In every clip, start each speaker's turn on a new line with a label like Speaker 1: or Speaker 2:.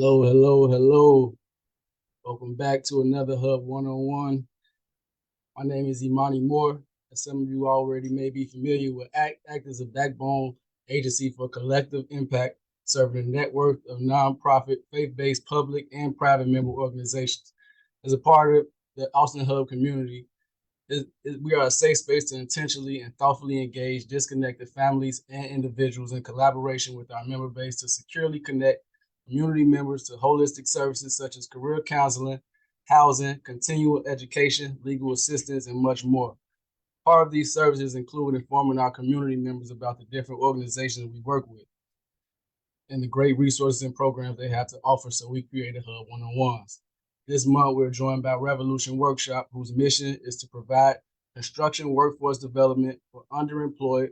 Speaker 1: Hello, hello, hello. Welcome back to another Hub 101. My name is Imani Moore. As some of you already may be familiar with ACT as a backbone agency for collective impact, serving a network of nonprofit, faith-based public and private member organizations. As a part of the Austin Hub community, we are a safe space to intentionally and thoughtfully engage disconnected families and individuals in collaboration with our member base to securely connect community members to holistic services such as career counseling, housing, continual education, legal assistance, and much more. Part of these services include informing our community members about the different organizations we work with and the great resources and programs they have to offer, so we created Hub 101s. This month, we're joined by Revolution Workshop, whose mission is to provide construction workforce development for underemployed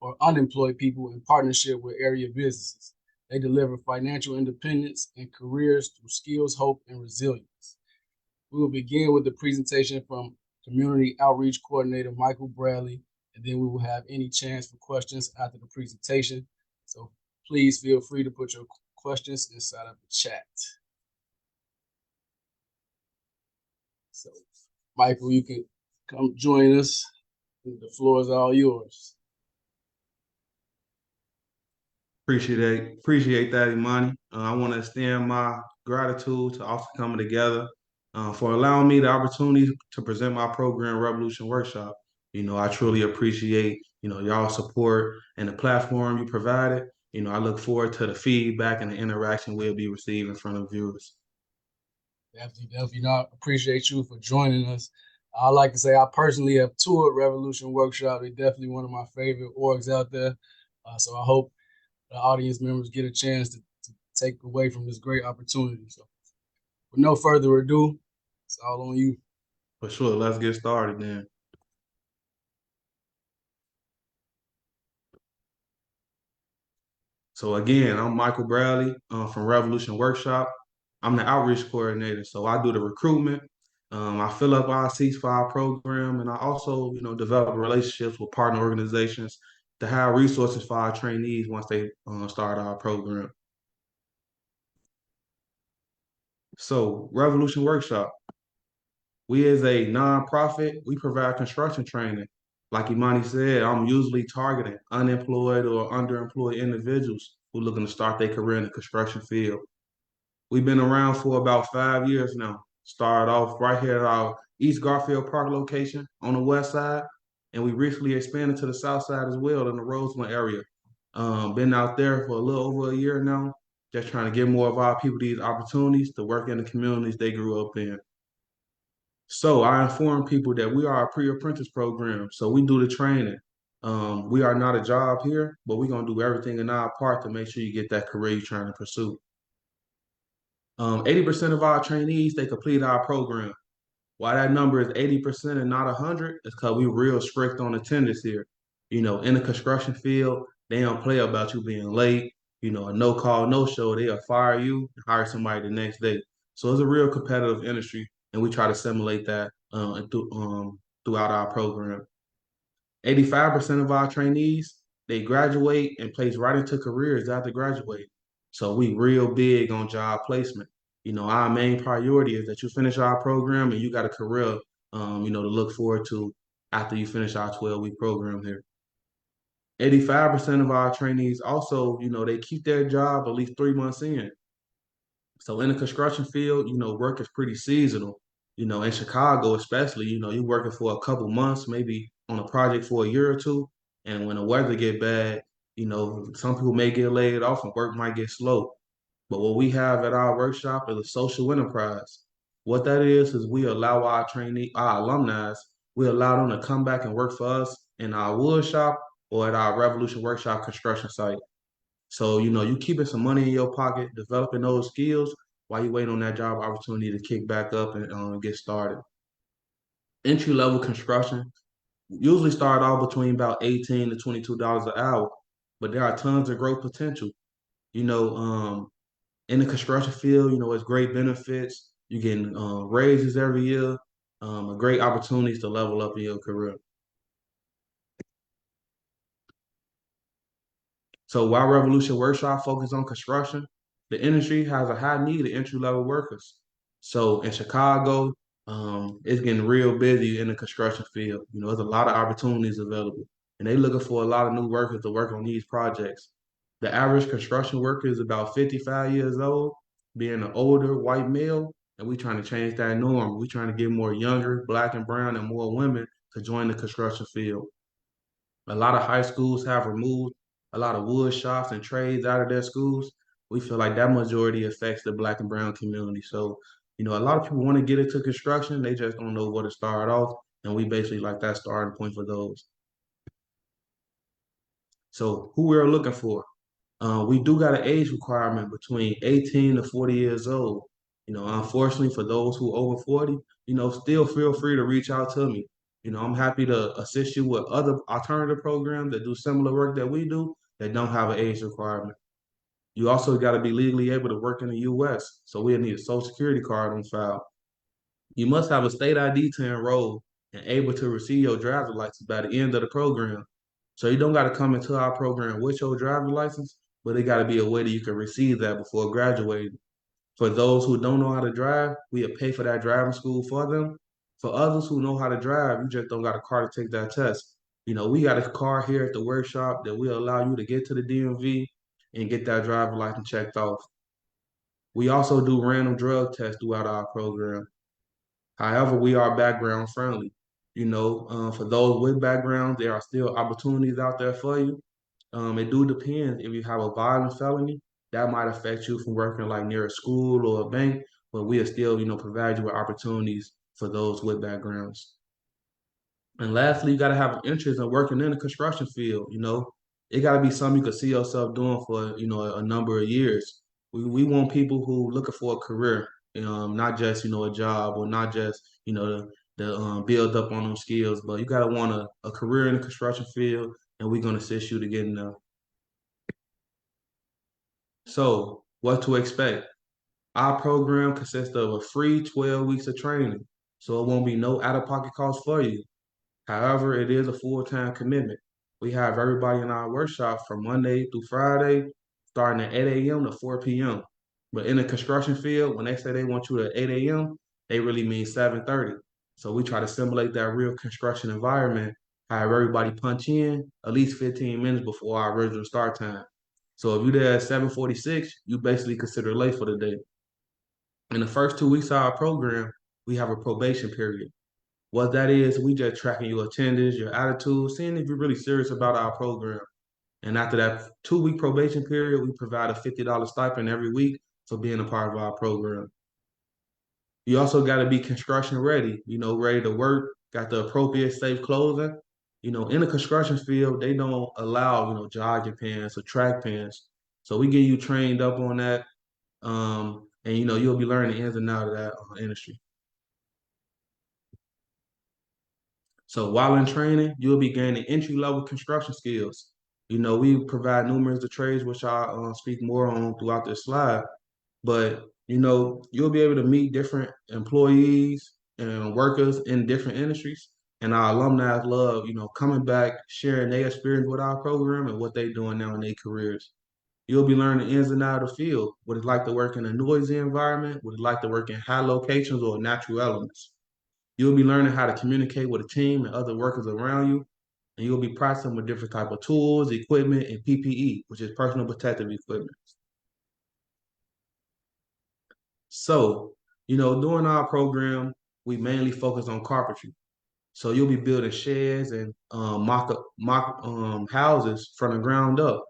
Speaker 1: or unemployed people in partnership with area businesses. They deliver financial independence and careers through skills, hope, and resilience. We will begin with the presentation from Community Outreach Coordinator Michael Bradley, and then we will have any chance for questions after the presentation. So please feel free to put your questions inside of the chat. So, Michael, you can come join us. The floor is all yours.
Speaker 2: Appreciate that, Imani. I want to extend my gratitude to also coming together for allowing me the opportunity to present my program, Revolution Workshop. I truly appreciate, y'all support and the platform you provided. I look forward to the feedback and the interaction we'll be receiving from the viewers.
Speaker 1: Definitely. I appreciate you for joining us. I like to say I personally have toured Revolution Workshop. They're definitely one of my favorite orgs out there. So I hope the audience members get a chance to take away from this great opportunity. So with no further ado, it's all on you.
Speaker 2: For sure. Let's get started then. So again, I'm Michael Bradley from Revolution Workshop. I'm the outreach coordinator, so I do the recruitment. I fill up our ceasefire program, and I also, develop relationships with partner organizations to have resources for our trainees once they start our program. So Revolution Workshop, we as a nonprofit, we provide construction training. Like Imani said, I'm usually targeting unemployed or underemployed individuals who are looking to start their career in the construction field. We've been around for about 5 years now. Started off right here at our East Garfield Park location on the west side, and we recently expanded to the south side as well in the Roseland area. Been out there for a little over a year now, just trying to give more of our people these opportunities to work in the communities they grew up in. So I inform people that we are a pre-apprentice program, so we do the training. We are not a job here, but we're gonna do everything in our part to make sure you get that career you're trying to pursue. 80% of our trainees, they complete our program. Why that number is 80% and not 100 is because we real strict on attendance here. In the construction field, they don't play about you being late. A no call, no show, they'll fire you and hire somebody the next day. So it's a real competitive industry, and we try to simulate that throughout our program. 85% of our trainees, they graduate and place right into careers after graduating. So we real big on job placement. Our main priority is that you finish our program and you got a career, to look forward to after you finish our 12-week program here. 85% of our trainees also, they keep their job at least 3 months in. So in the construction field, work is pretty seasonal. In Chicago especially, you're working for a couple months, maybe on a project for a year or two. And when the weather get bad, some people may get laid off and work might get slow. But what we have at our workshop is a social enterprise. What that is we allow our alumni, we allow them to come back and work for us in our wood shop or at our Revolution Workshop construction site. So, you keeping some money in your pocket, developing those skills while you wait on that job opportunity to kick back up and get started. Entry level construction usually start off between about $18 to $22 an hour, but there are tons of growth potential. You know, in the construction field, it's great benefits. You getting raises every year, a great opportunities to level up in your career. So while Revolution Workshop focus on construction, the industry has a high need of entry level workers. So in Chicago, it's getting real busy in the construction field. There's a lot of opportunities available, and they looking for a lot of new workers to work on these projects. The average construction worker is about 55 years old, being an older white male, and we trying to change that norm. We trying to get more younger, black and brown, and more women to join the construction field. A lot of high schools have removed a lot of wood shops and trades out of their schools. We feel like that majority affects the black and brown community. So, a lot of people want to get into construction, they just don't know where to start off. And we basically like that starting point for those. So, who we're looking for? We do got an age requirement between 18 to 40 years old. Unfortunately, for those who over 40, still feel free to reach out to me. I'm happy to assist you with other alternative programs that do similar work that we do that don't have an age requirement. You also got to be legally able to work in the U.S., so we'll need a social security card on file. You must have a state ID to enroll and able to receive your driver's license by the end of the program. So you don't got to come into our program with your driver's license, but it got to be a way that you can receive that before graduating. For those who don't know how to drive, we'll pay for that driving school for them. For others who know how to drive, you just don't got a car to take that test. We got a car here at the workshop that will allow you to get to the DMV and get that driver license checked off. We also do random drug tests throughout our program. However, we are background friendly. For those with backgrounds, there are still opportunities out there for you. It do depend if you have a violent felony, that might affect you from working like near a school or a bank, but we'll still, provide you with opportunities for those with backgrounds. And lastly, you got to have an interest in working in the construction field. It got to be something you could see yourself doing for, a number of years. We want people who looking for a career, not just, a job or not just, the build up on those skills, but you got to want a career in the construction field, and we're going to assist you to get in there. So, what to expect? Our program consists of a free 12 weeks of training, so it won't be no out of pocket cost for you. However, it is a full-time commitment. We have everybody in our workshop from Monday through Friday, starting at 8 a.m. to 4 p.m. But in the construction field, when they say they want you at 8 a.m., they really mean 7:30. So we try to simulate that real construction environment, have everybody punch in at least 15 minutes before our original start time. So if you're there at 7:46, you basically consider late for the day. In the first 2 weeks of our program, we have a probation period. What that is, we just tracking your attendance, your attitude, seeing if you're really serious about our program. And after that 2 week probation period, we provide a $50 stipend every week for being a part of our program. You also got to be construction ready, ready to work, got the appropriate safe clothing. In the construction field, they don't allow, jogging pants or track pants. So we get you trained up on that. And you'll be learning the ins and outs of that industry. So while in training, you'll be gaining entry-level construction skills. We provide numerous of trades, which I'll speak more on throughout this slide. But, you'll be able to meet different employees and workers in different industries. And our alumni love, coming back, sharing their experience with our program and what they're doing now in their careers. You'll be learning the ins and outs of the field, what it's like to work in a noisy environment, what it's like to work in high locations or natural elements. You'll be learning how to communicate with a team and other workers around you, and you'll be practicing with different type of tools, equipment, and PPE, which is personal protective equipment. So, during our program, we mainly focus on carpentry. So you'll be building sheds and mock houses from the ground up.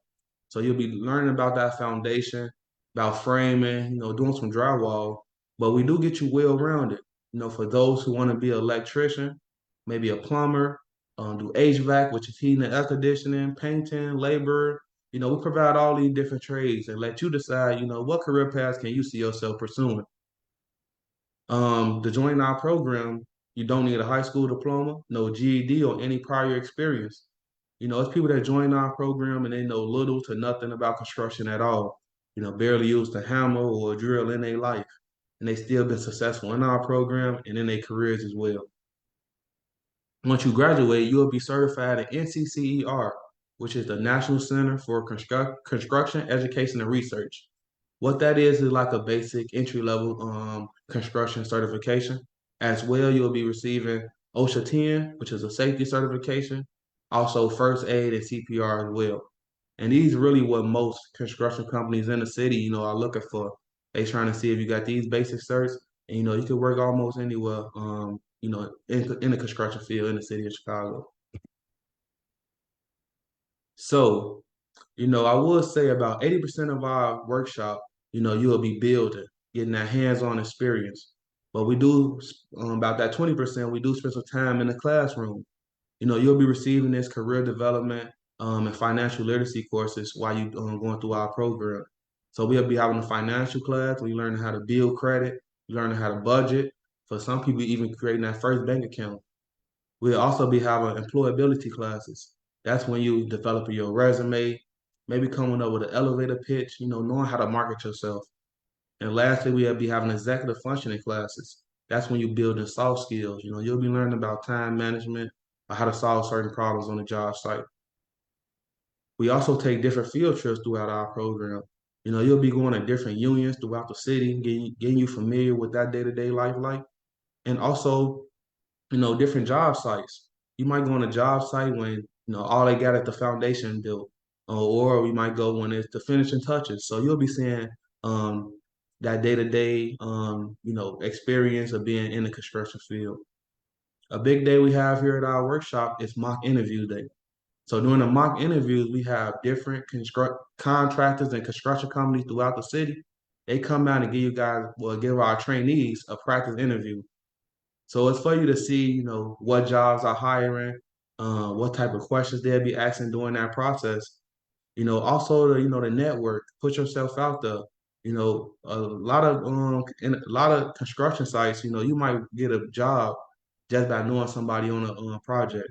Speaker 2: So you'll be learning about that foundation, about framing, doing some drywall. But we do get you well rounded. For those who want to be an electrician, maybe a plumber, do HVAC, which is heating and air conditioning, painting, labor. We provide all these different trades and let you decide, what career paths can you see yourself pursuing. To join our program, you don't need a high school diploma, no GED, or any prior experience. It's people that join our program and they know little to nothing about construction at all. Barely used a hammer or a drill in their life, and they still been successful in our program and in their careers as well. Once you graduate, you'll be certified in NCCER, which is the National Center for Construction, Education, and Research. What that is like a basic entry level construction certification. As well, you'll be receiving OSHA 10, which is a safety certification, also first aid and CPR as well. And these really what most construction companies in the city, are looking for. They trying to see if you got these basic certs, and you can work almost anywhere, in the construction field in the city of Chicago. So I would say about 80% of our workshop, you'll be building, getting that hands-on experience. But we do about that 20%, we do spend some time in the classroom. You'll be receiving this career development and financial literacy courses while you going through our program. So we'll be having a financial class. We learning how to build credit, learning how to budget. For some people, even creating that first bank account. We'll also be having employability classes. That's when you developing your resume, maybe coming up with an elevator pitch, knowing how to market yourself. And lastly, we'll be having executive functioning classes. That's when you building soft skills. You'll be learning about time management or how to solve certain problems on the job site. We also take different field trips throughout our program. You'll be going to different unions throughout the city, getting you familiar with that day-to-day life like. And also different job sites. You might go on a job site when, all they got is the foundation built, or we might go when it's the finishing touches. So you'll be seeing that day-to-day, experience of being in the construction field. A big day we have here at our workshop is mock interview day. So during the mock interviews, we have different contractors and construction companies throughout the city. They come out and give our trainees a practice interview. So it's for you to see, what jobs are hiring, what type of questions they'll be asking during that process. Also the network, put yourself out there. In a lot of construction sites, you might get a job just by knowing somebody on a project.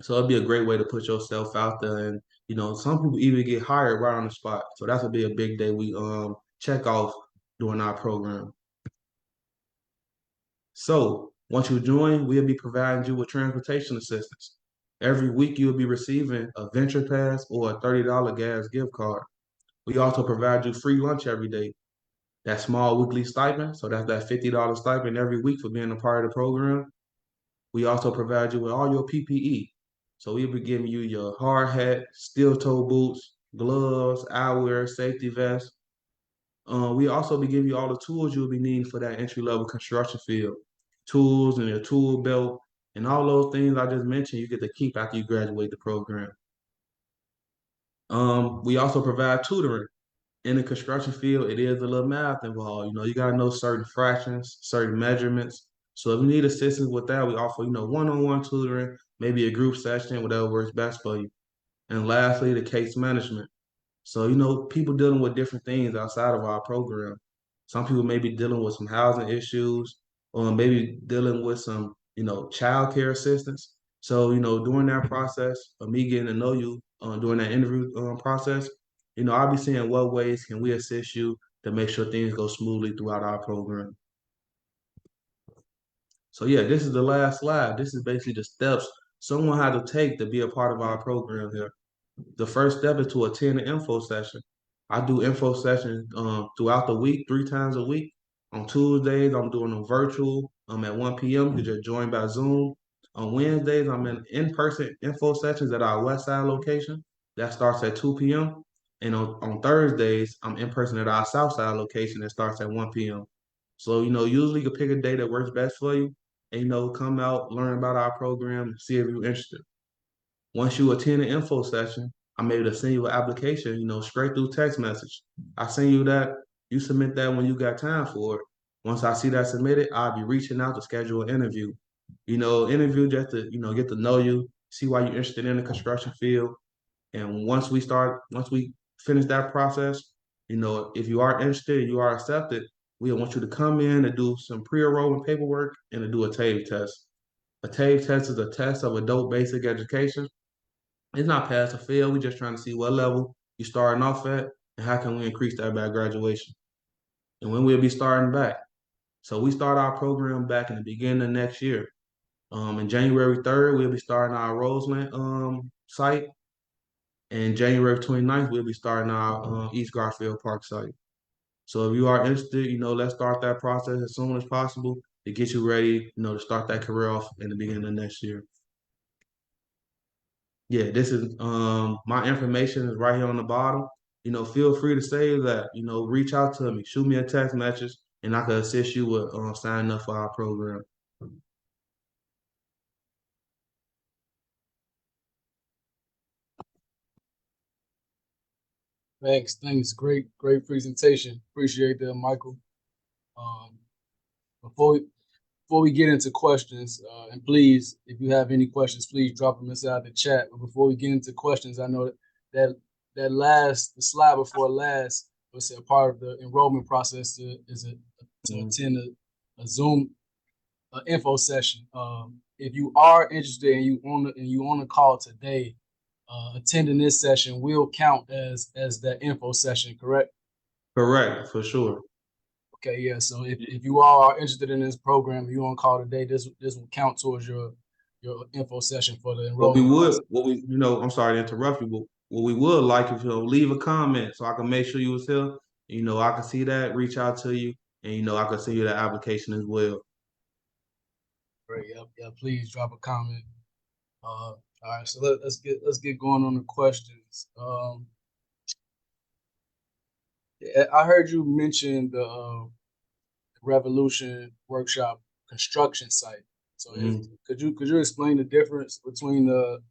Speaker 2: So it'd be a great way to put yourself out there, and some people even get hired right on the spot. So that's would be a big day we check off during our program. So once you join, we'll be providing you with transportation assistance. Every week you'll be receiving a venture pass or a $30 gas gift card. We also provide you free lunch every day. That small weekly stipend, so that's that $50 stipend every week for being a part of the program. We also provide you with all your PPE. So we'll be giving you your hard hat, steel toe boots, gloves, eyewear, safety vest. We also be giving you all the tools you'll be needing for that entry level construction field. Tools and your tool belt and all those things I just mentioned, you get to keep after you graduate the program. We also provide tutoring. In the construction field, it is a little math involved. You got to know certain fractions, certain measurements. So if you need assistance with that, we offer, one-on-one tutoring, maybe a group session, whatever works best for you. And lastly, the case management. So, people dealing with different things outside of our program. Some people may be dealing with some housing issues or maybe dealing with some, child care assistance. So, during that process of me getting to know you during that interview process, I'll be seeing what ways can we assist you to make sure things go smoothly throughout our program. So yeah, this is the last slide. This is basically the steps someone had to take to be a part of our program here. The first step is to attend an info session. I do info sessions throughout the week, 3 times a week. On Tuesdays, I'm doing them virtual at 1 p.m. You just join by Zoom. On Wednesdays, I'm in-person info sessions at our West Side location. That starts at 2 p.m. And on Thursdays, I'm in person at our South Side location that starts at 1 p.m. So, usually you can pick a day that works best for you and, come out, learn about our program, see if you're interested. Once you attend an info session, I'm able to send you an application, straight through text message. I send you that, you submit that when you got time for it. Once I see that submitted, I'll be reaching out to schedule an interview. Interview just to, get to know you, see why you're interested in the construction field. And once we finish that process, if you are interested, you are accepted, we want you to come in and do some pre-enrollment paperwork and to do a TABE test. A TABE test is a test of adult basic education. It's not pass or fail. We're just trying to see what level you're starting off at and how can we increase that by graduation. And when we'll be starting back. So we start our program back in the beginning of next year. In January 3rd, we'll be starting our Roseland site. And January 29th, we'll be starting our East Garfield Park site. So if you are interested, let's start that process as soon as possible to get you ready, to start that career off in the beginning of next year. Yeah, this is my information is right here on the bottom. Feel free to save that. Reach out to me, shoot me a text message, and I can assist you with signing up for our program.
Speaker 1: Thanks. Great presentation. Appreciate that, Michael. Um, before we, before we get into questions, and please, if you have any questions, please drop them inside the chat. But before we get into questions, I know that the slide before last was a part of the enrollment process to
Speaker 2: Mhm.
Speaker 1: attend a Zoom info session. If you are interested and you on the call today, attending this session will count as that info session, correct?
Speaker 2: Correct, for sure.
Speaker 1: Okay, yeah. So if you all are interested in this program, you on call today, this will count towards your info session for the
Speaker 2: What we
Speaker 1: enrollment
Speaker 2: would,
Speaker 1: process.
Speaker 2: what we, I'm sorry to interrupt you, but what we would like if you leave a comment so I can make sure you was here. I can see that, reach out to you, and I can send you the application as well.
Speaker 1: Great. Yep. Yeah. Please drop a comment. All right. So let's get going on the questions. I heard you mention the Revolution Workshop construction site. So
Speaker 2: Mhm.
Speaker 1: could you explain the difference between the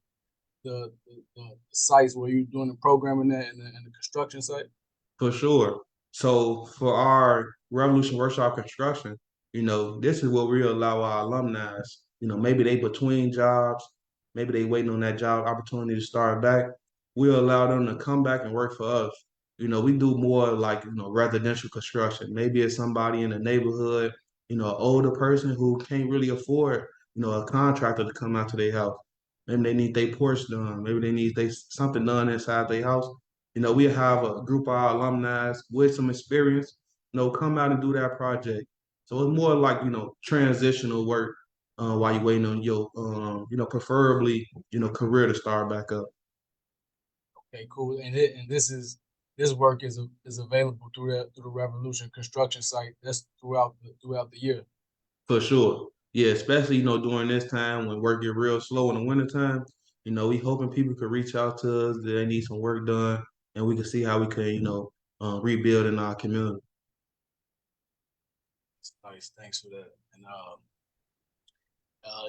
Speaker 1: sites where you're doing the programming at and the construction site?
Speaker 2: For sure. So for our Revolution Workshop Construction, this is what we allow our alumni, maybe they between jobs, maybe they waiting on that job opportunity to start back. We'll allow them to come back and work for us. We do more like, residential construction. Maybe it's somebody in the neighborhood, an older person who can't really afford, a contractor to come out to their house. Maybe they need their porch done. Maybe they need something done inside their house. We have a group of our alumni with some experience, come out and do that project. So it's more like, transitional work while you're waiting on your, preferably, career to start back up.
Speaker 1: Okay, cool. And this work is available through the Revolution construction site. That's throughout the year.
Speaker 2: For sure. Yeah, especially, during this time when work get real slow in the wintertime, we hoping people could reach out to us that they need some work done and we can see how we can, rebuild in our community.
Speaker 1: Nice. Thanks for that. And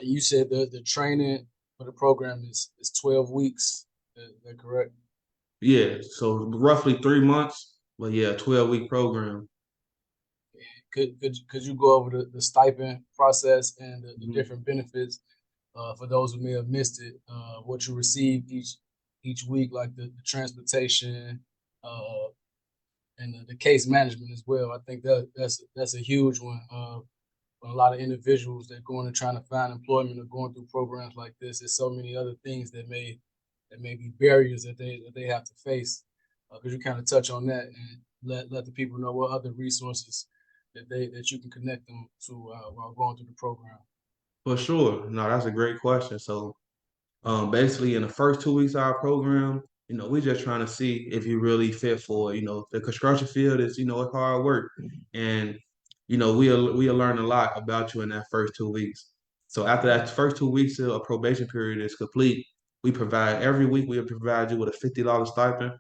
Speaker 1: you said the training for the program is 12 weeks. Is that correct?
Speaker 2: Yeah, so roughly 3 months, but yeah, 12-week program.
Speaker 1: Could you go over the stipend process and the
Speaker 2: Mhm.
Speaker 1: different benefits for those who may have missed it? What you receive each week, like the transportation, uh, and the case management as well. I think that's a huge one. For a lot of individuals that going and trying to find employment or going through programs like this, there's so many other things that may be barriers that they have to face. Could you kind of touch on that and let the people know what other resources that you can connect them to while going through the program?
Speaker 2: For sure. No, that's a great question. So, basically, in the first 2 weeks of our program, we're just trying to see if you really fit for it. The construction field is, it's hard work, and we'll learn a lot about you in that first 2 weeks. So after that first 2 weeks of a probation period is complete, we provide every week we'll provide you with a $50 stipend.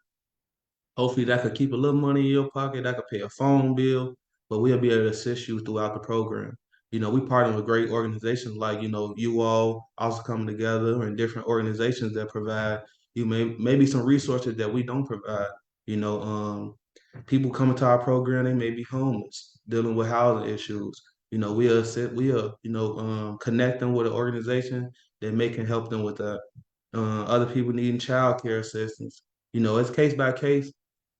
Speaker 2: Hopefully that could keep a little money in your pocket. That could pay a phone bill, but we'll be able to assist you throughout the program. We partner with great organizations like, you all also coming together and different organizations that provide you maybe some resources that we don't provide. You know, people coming to our program, they may be homeless, dealing with housing issues. We'll connect them with an organization that may can help them with that. Other people needing child care assistance. It's case by case,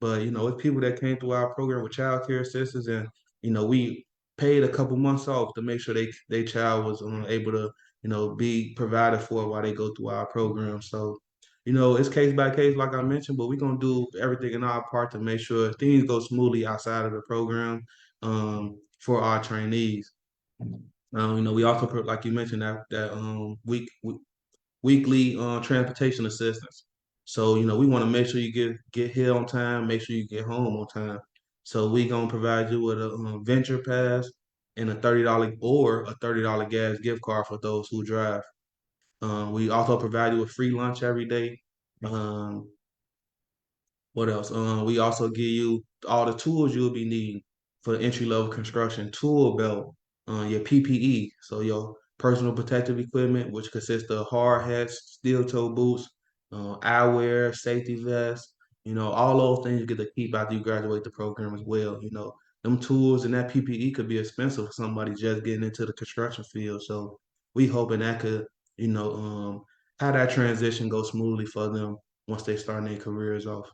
Speaker 2: but it's people that came through our program with child care assistance, and we paid a couple months off to make sure they child was able to be provided for while they go through our program. So it's case by case, like I mentioned, but we're gonna do everything in our part to make sure things go smoothly outside of the program for our trainees. We also, like you mentioned, that weekly transportation assistance. So we want to make sure you get here on time, make sure you get home on time. So we gonna provide you with a venture pass and a $30 gas gift card for those who drive. We also provide you with free lunch every day. Um, what else? We also give you all the tools you'll be needing for the entry level construction tool belt, your PPE, so your personal protective equipment, which consists of hard hats, steel toe boots, eyewear, safety vests. All those things you get to keep after you graduate the program as well. Them tools and that PPE could be expensive for somebody just getting into the construction field. So we hoping that could, you know, um, how that transition go smoothly for them once they start their careers off.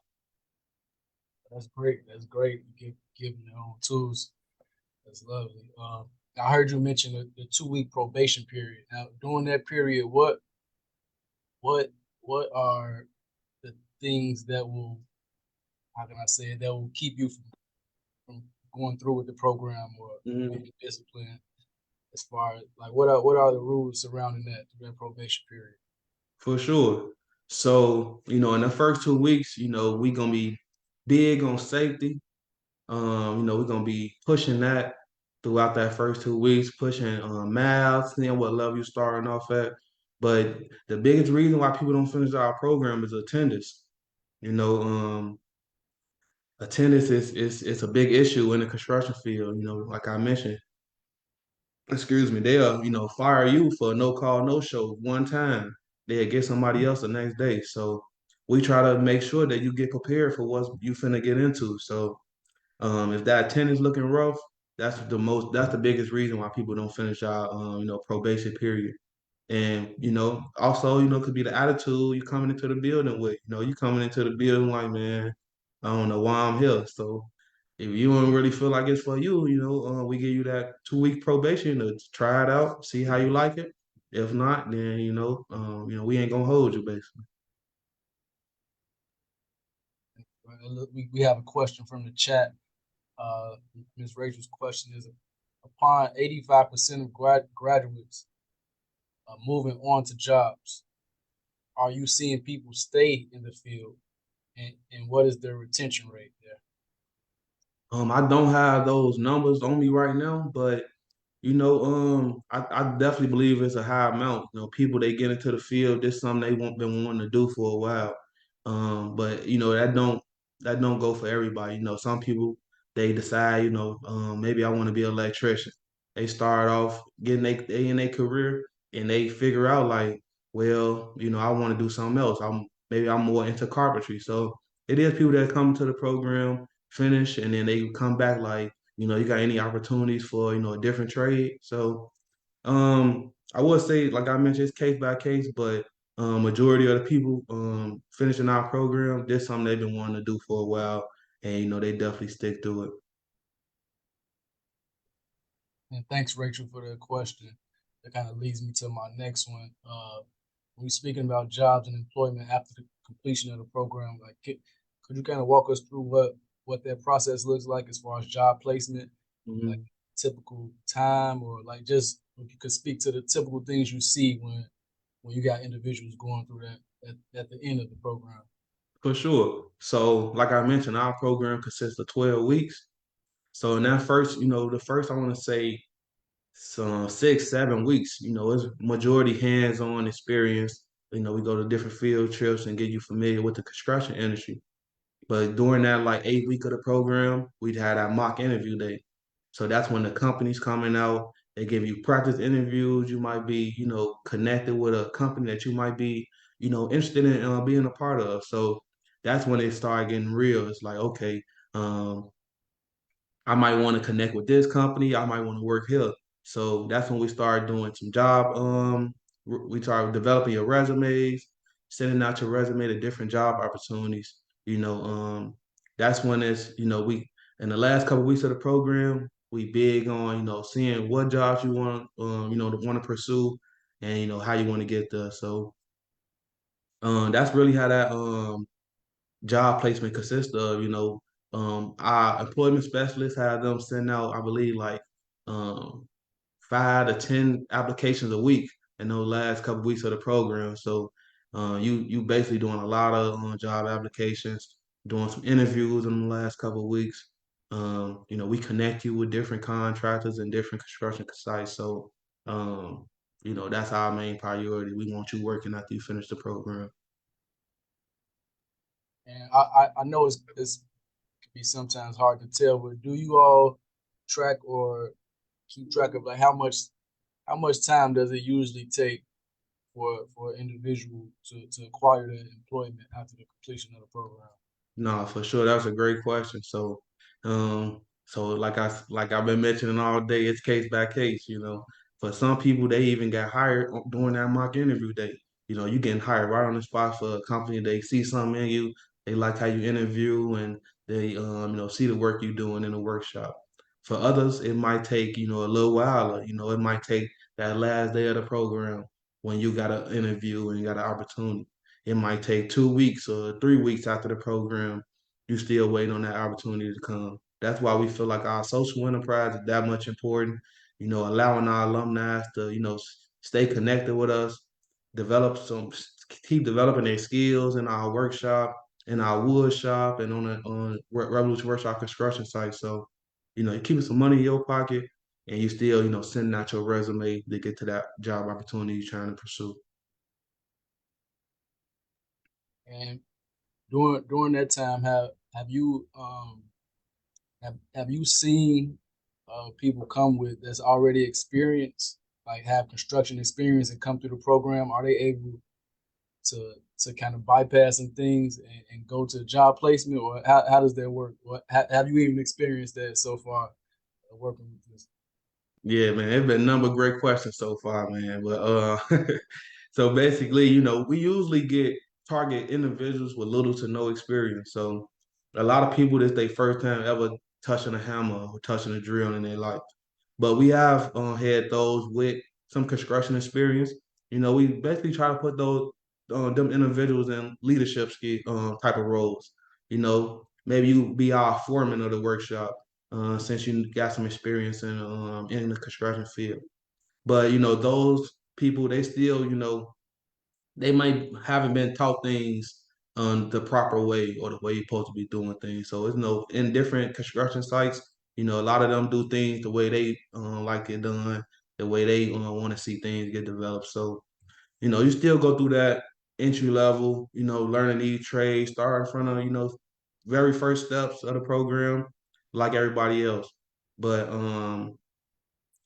Speaker 1: That's great. That's great. You giving their own tools. That's lovely. I heard you mention the 2 week probation period. Now, during that period, what what are the things that will, how can I say it, that will keep you from going through with the program or
Speaker 2: Mhm.
Speaker 1: being disciplined? As far as like, what are the rules surrounding that through that probation period?
Speaker 2: For sure. So, in the first 2 weeks, we're gonna be big on safety. We're gonna be pushing that throughout that first 2 weeks, pushing math, seeing what level you're starting off at. But the biggest reason why people don't finish our program is attendance. You know, attendance is a big issue in the construction field. Like I mentioned, excuse me, they'll, fire you for a no call, no show one time. They'll get somebody else the next day. So we try to make sure that you get prepared for what you finna get into. So if that attendance looking rough, that's the biggest reason why people don't finish our probation period. And also, could be the attitude you coming into the building with. You coming into the building like, man, I don't know why I'm here. So if you don't really feel like it's for you, we give you that 2 week probation to try it out, see how you like it. If not, then we ain't gonna hold you basically.
Speaker 1: Look, we have a question from the chat. Ms. Rachel's question is: upon 85% of graduates moving on to jobs, are you seeing people stay in the field, and what is their retention rate there?
Speaker 2: I don't have those numbers on me right now, but I definitely believe it's a high amount. People they get into the field, this is something they want been wanting to do for a while. But that don't go for everybody. Some people they decide, maybe I want to be an electrician. They start off getting they in their career and they figure out like, well, I want to do something else. I'm more into carpentry. So it is people that come to the program, finish, and then they come back like, you got any opportunities for, a different trade. So I would say, like I mentioned, it's case by case, but majority of the people finishing our program, this is something they've been wanting to do for a while, and they definitely stick to it.
Speaker 1: And thanks, Rachel, for the question. That kind of leads me to my next one. When we're speaking about jobs and employment after the completion of the program, like, could you kind of walk us through what that process looks like as far as job placement, like
Speaker 2: Mhm.
Speaker 1: typical time, or like just if you could speak to the typical things you see when you got individuals going through that at the end of the program?
Speaker 2: For sure. So, like I mentioned, our program consists of 12 weeks. So in that first, the first I want to say some 6, 7 weeks, it's majority hands-on experience. We go to different field trips and get you familiar with the construction industry. But during that like 8 week of the program, we'd had our mock interview day. So that's when the company's coming out. They give you practice interviews. You might be, connected with a company that you might be, interested in being a part of. So that's when it started getting real. It's like, okay, um, I might want to connect with this company. I might want to work here. So that's when we started doing some job. We started developing your resumes, sending out your resume to different job opportunities. That's when we in the last couple of weeks of the program, we big on seeing what jobs you want to want to pursue, and how you want to get there. So that's really how that job placement consists of. Our employment specialists have them send out, I believe, like um, 5 to 10 applications a week in those last couple weeks of the program. So you basically doing a lot of job applications, doing some interviews in the last couple of weeks. We connect you with different contractors and different construction sites. So, um, that's our main priority. We want you working after you finish the program.
Speaker 1: And I know it's can be sometimes hard to tell, but do you all track or keep track of like how much time does it usually take for an individual to acquire that employment after the completion of the program?
Speaker 2: No, for sure. That was a great question. So like I've been mentioning all day, it's case by case. For some people, they even got hired during that mock interview day. You getting hired right on the spot for a company. They see something in you. They like how you interview, and they see the work you doing in the workshop. For others, it might take a little while. It might take that last day of the program when you got an interview and you got an opportunity. It might take 2 weeks or 3 weeks after the program. You still waiting on that opportunity to come. That's why we feel like our social enterprise is that much important. Allowing our alumni to stay connected with us, develop keep developing their skills in our workshop, in our wood shop, and on Revolution Workshop construction site. So, you're keeping some money in your pocket, and you still sending out your resume to get to that job opportunity you're trying to pursue.
Speaker 1: And during that time, have you seen people come with that's already experienced, like have construction experience and come through the program? Are they able to kind of bypass some things and go to job placement, or how does that work? Have you even experienced that so far working with this?
Speaker 2: Yeah, man, it's been a number of great questions so far, man. But so basically, we usually get target individuals with little to no experience. So a lot of people, this their first time ever touching a hammer or touching a drill in their life. But we have had those with some construction experience. We basically try to put those them individuals in leadership type of roles. Maybe you be our foreman of the workshop since you got some experience in the construction field. But those people, they still they might haven't been taught things the proper way or the way you're supposed to be doing things. So it's in different construction sites, a lot of them do things the way they like it done, the way they want to see things get developed. So you still go through that entry level, learning these trades, starting from the very first steps of the program, like everybody else. But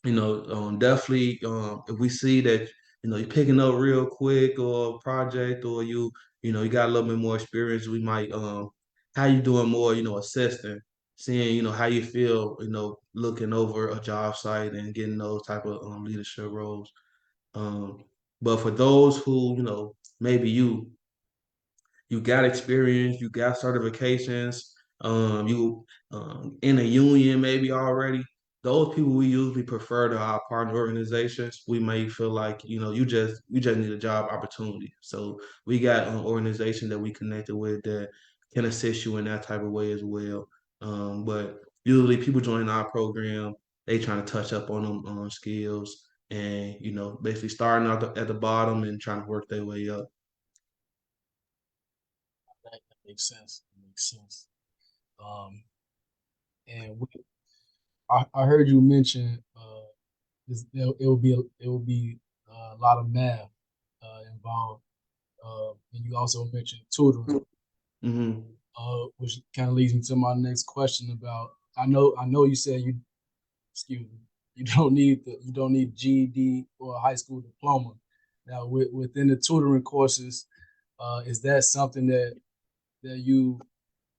Speaker 2: definitely, if we see that, you're picking up real quick or a project or you got a little bit more experience, we might, how you doing more, assisting, seeing, how you feel, looking over a job site and getting those type of leadership roles. Um, but for those who, maybe you got experience, you got certifications, you in a union maybe already. Those people we usually prefer to our partner organizations. We may feel like you just need a job opportunity. So we got an organization that we connected with that can assist you in that type of way as well. But usually people join our program, they trying to touch up on them skills and basically starting out at the bottom and trying to work their way up.
Speaker 1: That makes sense. That makes sense. Um, and I heard you mention it will be a lot of math involved, and you also mentioned tutoring,
Speaker 2: Hmm.
Speaker 1: which kind of leads me to my next question about. I know you said excuse me, you don't need GED or a high school diploma. Now, within the tutoring courses, is that something that you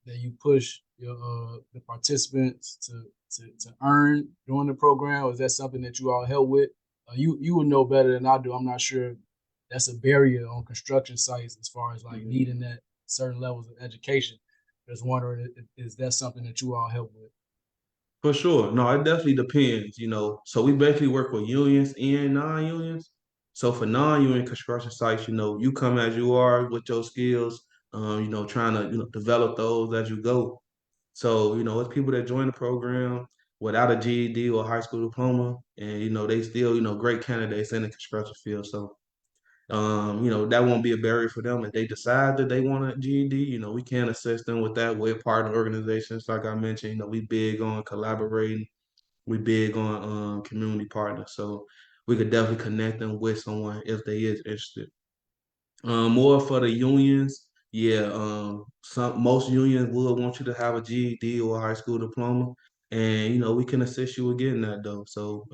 Speaker 1: that you push the participants to earn during the program, or is that something that you all help with? You would know better than I do. I'm not sure that's a barrier on construction sites as far as like needing that certain levels of education. Just wondering, is that something that you all help with?
Speaker 2: For sure. No, it definitely depends. So we basically work with unions and non-unions. So for non-union construction sites, you come as you are with your skills, trying to, develop those as you go. So, it's people that join the program without a GED or high school diploma, and they still, great candidates in the construction field. So That won't be a barrier for them if they decide that they want a GED. We can assist them with that with partner organizations. Like I mentioned, we big on collaborating. We big on community partners. So we could definitely connect them with someone if they is interested. More for the unions, yeah. Some most unions would want you to have a GED or a high school diploma, and we can assist you with getting that though. So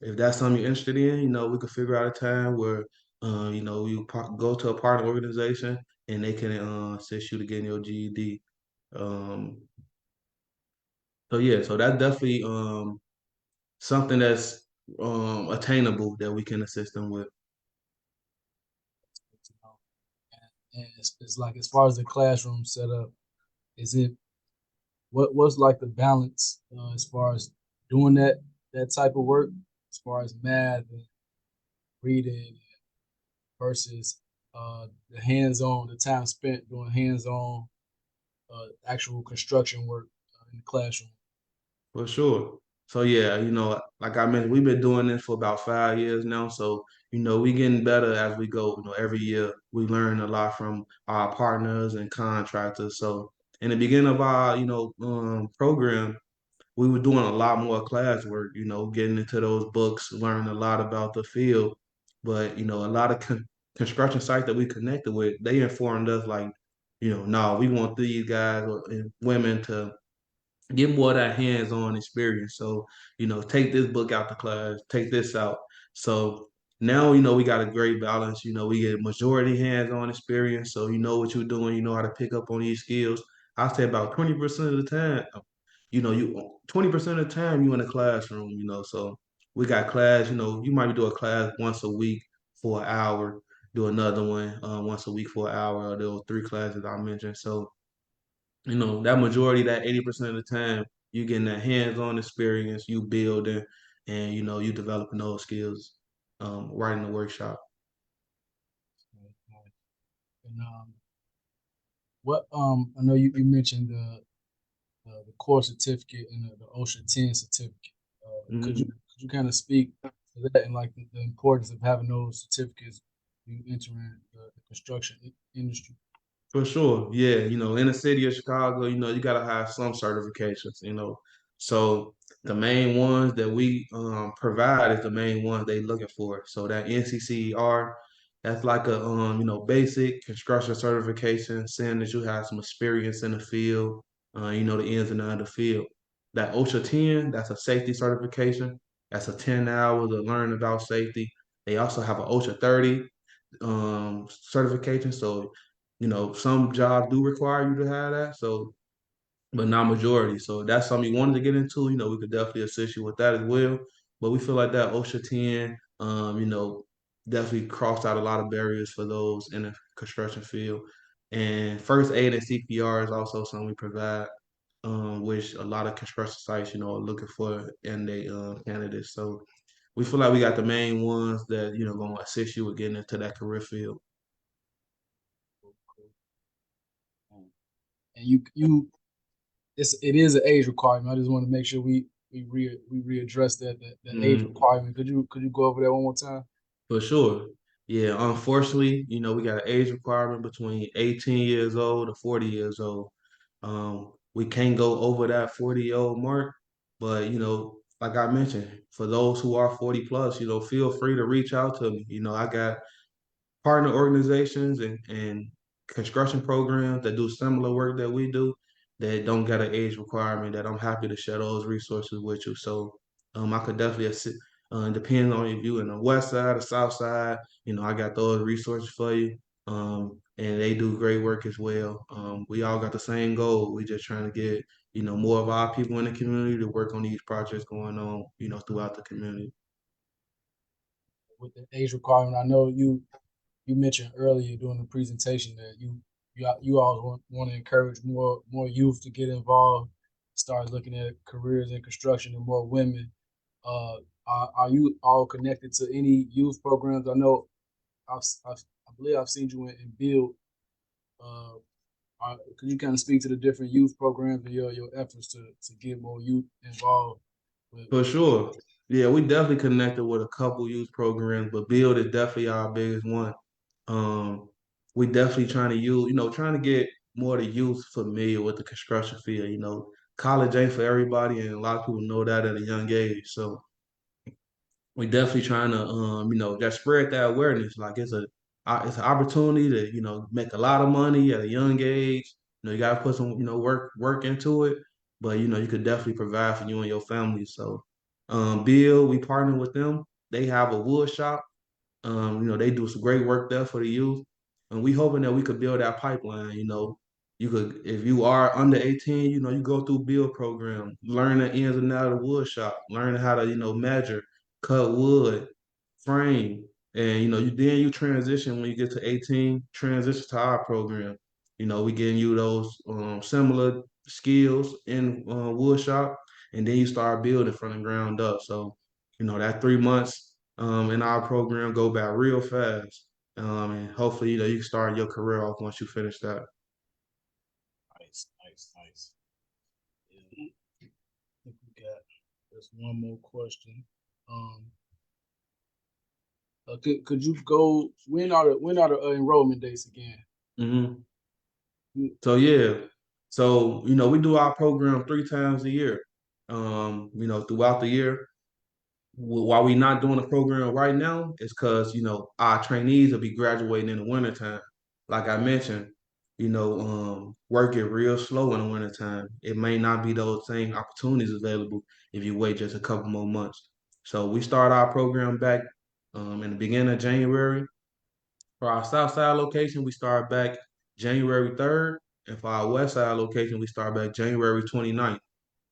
Speaker 2: if that's something you're interested in, we could figure out a time where go to a partner organization and they can assist you to get your GED. Um, so yeah, so that's definitely something that's attainable that we can assist them with.
Speaker 1: You know, and it's like as far as the classroom setup, is it what's like the balance as far as doing that type of work, as far as math and reading versus the hands-on, the time spent doing hands-on actual construction work in the classroom.
Speaker 2: For sure. So yeah, like I mentioned, we've been doing this for about 5 years now. So, we getting better as we go. Every year we learn a lot from our partners and contractors. So in the beginning of our, program, we were doing a lot more classwork, getting into those books, learning a lot about the field. But, a lot of construction sites that we connected with, they informed us like, no, we want these guys and women to get more of that hands-on experience. So, take this book out the class, take this out. So now, we got a great balance. We get majority hands-on experience. So you know what you're doing, you know how to pick up on these skills. I say about 20% of the time, you 20% of the time you in the classroom, so we got class, you might do a class once a week for an hour, do another one once a week for an hour, or those three classes I mentioned. So that majority, that 80% of the time, you getting that hands-on experience, you building, and you developing those skills, right in the workshop.
Speaker 1: And what I know you mentioned the core certificate and the OSHA 10 certificate. Could you kind of speak to that and like the importance of having those certificates when you entering the construction industry?
Speaker 2: For sure. Yeah. In the city of Chicago, you got to have some certifications. So the main ones that we provide is the main ones they looking for. So that NCCER, that's like a basic construction certification, saying that you have some experience in the field, the ins and outs of the field. That OSHA 10, that's a safety certification. That's a 10 hours of learning about safety. They also have an OSHA 30 certification. So, some jobs do require you to have that. So, but not majority. So that's something you wanted to get into. We could definitely assist you with that as well. But we feel like that OSHA 10, definitely crossed out a lot of barriers for those in the construction field. And first aid and CPR is also something we provide, which a lot of construction sites, are looking for in their candidates. So we feel like we got the main ones that, going to assist you with getting into that career field.
Speaker 1: And it is an age requirement. I just want to make sure we readdress that age
Speaker 2: Mhm.
Speaker 1: requirement. Could you go over that one more time?
Speaker 2: For sure. Yeah, unfortunately, we got an age requirement between 18 years old to 40 years old. We can't go over that 40-year-old mark, but like I mentioned, for those who are 40 plus, feel free to reach out to me. I got partner organizations and construction programs that do similar work that we do that don't got an age requirement, that I'm happy to share those resources with you. So I could definitely assist, depending on if you in the west side or south side, I got those resources for you. And they do great work as well. We all got the same goal. We just trying to get, more of our people in the community to work on these projects going on, throughout the community.
Speaker 1: With the age requirement, I know you mentioned earlier during the presentation that you all want to encourage more youth to get involved, start looking at careers in construction and more women. Uh, are you all connected to any youth programs? I know I believe I've seen you in Build. Uh, could you kind of speak to the different youth programs and your efforts to get more youth involved with
Speaker 2: For sure. Yeah, we definitely connected with a couple youth programs, but Build is definitely our biggest one. Um, we definitely trying to use, trying to get more of the youth familiar with the construction field. College ain't for everybody, and a lot of people know that at a young age. So we definitely trying to just spread that awareness. Like it's an opportunity to make a lot of money at a young age. You got to put some work into it, but you could definitely provide for you and your family. So Bill, we partner with them. They have a wood shop. They do some great work there for the youth, and we hoping that we could build that pipeline. You could, if you are under 18, you go through build program, learn the ins and outs of the wood shop, learn how to measure, cut wood, frame, and you transition when you get to 18, transition to our program. We getting you those similar skills in wood shop, and then you start building from the ground up. So that 3 months in our program go by real fast. And hopefully, you can start your career off once you finish that.
Speaker 1: Nice, nice, nice. Yeah, I think we got just one more question. Um, could you go? When are the enrollment dates again?
Speaker 2: hmm
Speaker 1: Mm.
Speaker 2: So yeah, so we do our program 3 times a year. Throughout the year, why we not doing the program right now is because our trainees will be graduating in the wintertime. Like I mentioned, work get real slow in the wintertime. It may not be those same opportunities available if you wait just a couple more months. So we start our program back in the beginning of January. For our south side location, we start back January 3rd. And for our west side location, we start back January 29th.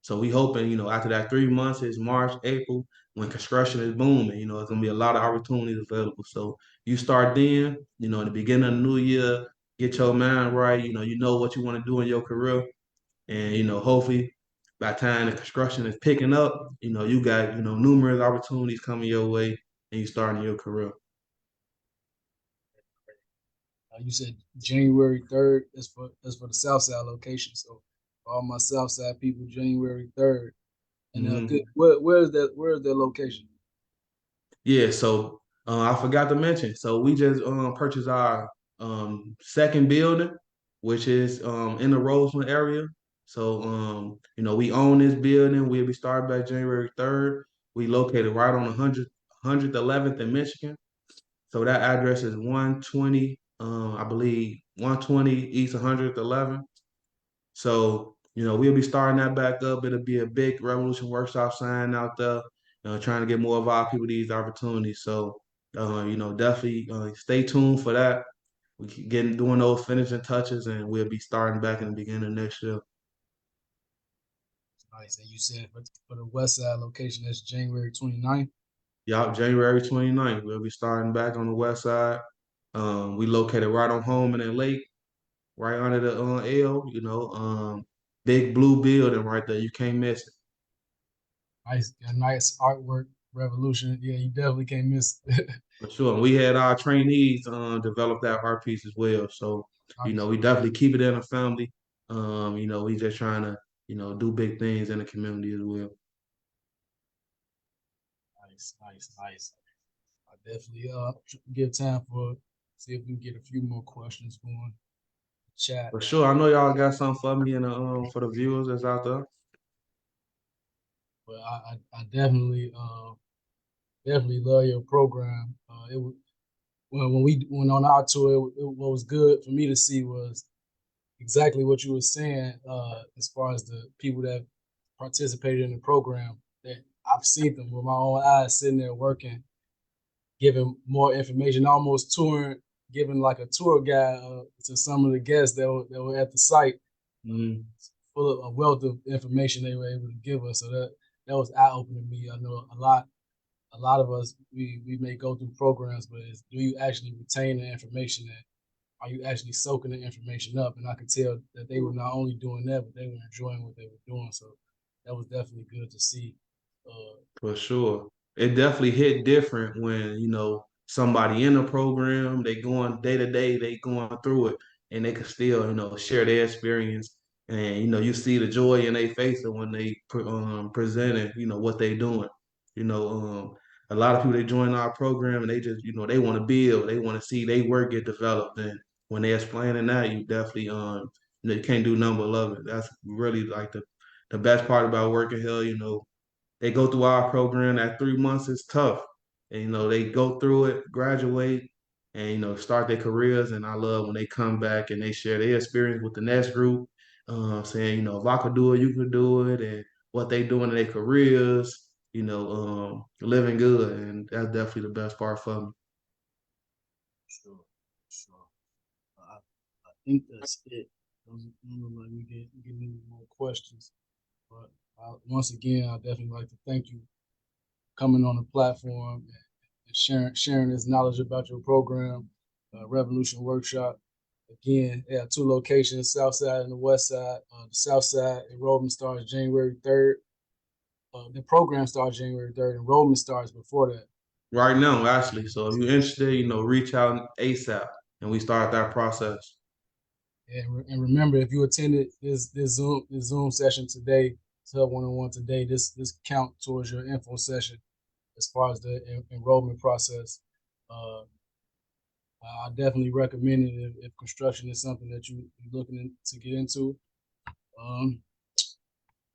Speaker 2: So we hoping, after that 3 months is March, April, when construction is booming, it's gonna be a lot of opportunities available. So you start then, in the beginning of the new year, get your mind right, you know what you want to do in your career. And, hopefully by the time the construction is picking up, you got, numerous opportunities coming your way and you starting your career.
Speaker 1: You said January 3rd is for the South Side location. So for all my South Side people, January 3rd. And
Speaker 2: Mhm.
Speaker 1: where is that location?
Speaker 2: Yeah, so I forgot to mention. So we just purchased our second building, which is in the Roseland area. So we own this building. We'll be starting back January 3rd. We located right on 111th in Michigan. So that address is 120, I believe 120 East 111th. So, we'll be starting that back up. It'll be a big Revolution Workshop sign out there, trying to get more of our people these opportunities. So, definitely stay tuned for that. We keep getting doing those finishing touches, and we'll be starting back in the beginning of next year.
Speaker 1: Nice. And you said for the West Side location, that's January 29th.
Speaker 2: Yup, January 29th. We'll be starting back on the west side. We located right on home in that lake, right under the L, big blue building right there. You can't miss it.
Speaker 1: Nice, a nice artwork revolution. Yeah, you definitely can't miss it.
Speaker 2: For sure. And we had our trainees develop that art piece as well. So,
Speaker 1: Nice,
Speaker 2: we definitely keep it in the family. We just trying to, do big things in the community as well.
Speaker 1: nice, nice, nice. I definitely give time for see if we can get a few more questions going. Chat,
Speaker 2: For sure. I know y'all got something for me and for the viewers that's out there.
Speaker 1: but I definitely love your program. When we went on our tour, what was good for me to see was exactly what you were saying as far as the people that participated in the program. That I've seen them with my own eyes sitting there working, giving more information, almost touring, giving like a tour guide to some of the guests that were at the site,
Speaker 2: Mhm.
Speaker 1: full of a wealth of information they were able to give us. So that was eye opening to me. I know a lot of us we may go through programs, but do you actually retain the information, and are you actually soaking the information up? And I could tell that they were not only doing that, but they were enjoying what they were doing. So that was definitely good to see. Uh,
Speaker 2: For sure. It definitely hit different when, somebody in the program, they going day to day, they going through it and they can still, share their experience. And, you see the joy in their face when they presenting, what they doing. A lot of people they join our program and they just they want to build, they want to see their work get developed. And when they're explaining that, you definitely you can't do nothing but love it. That's really like the best part about working here. They go through our program at 3 months. It's tough, and they go through it, graduate, and start their careers. And I love when they come back and they share their experience with the next group, saying if I could do it, you could do it, and what they doing in their careers. Living good, and that's definitely the best part for me.
Speaker 1: Sure, sure. I think that's it. Like we get any more questions, but once again, I definitely like to thank you for coming on the platform and sharing this knowledge about your program, Revolution Workshop. Again, yeah, two locations, South Side and the West Side. The South Side enrollment starts January 3rd. The program starts January 3rd. Enrollment starts before that.
Speaker 2: Right now, actually. So if you're interested, reach out ASAP, and we start that process.
Speaker 1: And remember, if you attended this Zoom session today, Hub 101 today, this count towards your info session as far as the enrollment process. Uh, I definitely recommend it if construction is something that you're looking to get into. Um,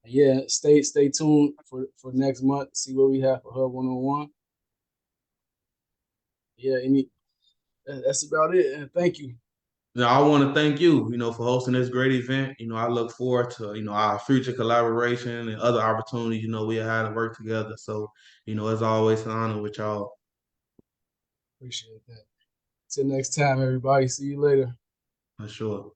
Speaker 1: yeah, stay tuned for next month. See what we have for Hub 101. Yeah, that's about it. And thank you.
Speaker 2: Now, I want to thank you, for hosting this great event. I look forward to, our future collaboration and other opportunities, we had to work together. So, it's always an honor with y'all.
Speaker 1: Appreciate that. Till next time, everybody. See you later.
Speaker 2: For sure.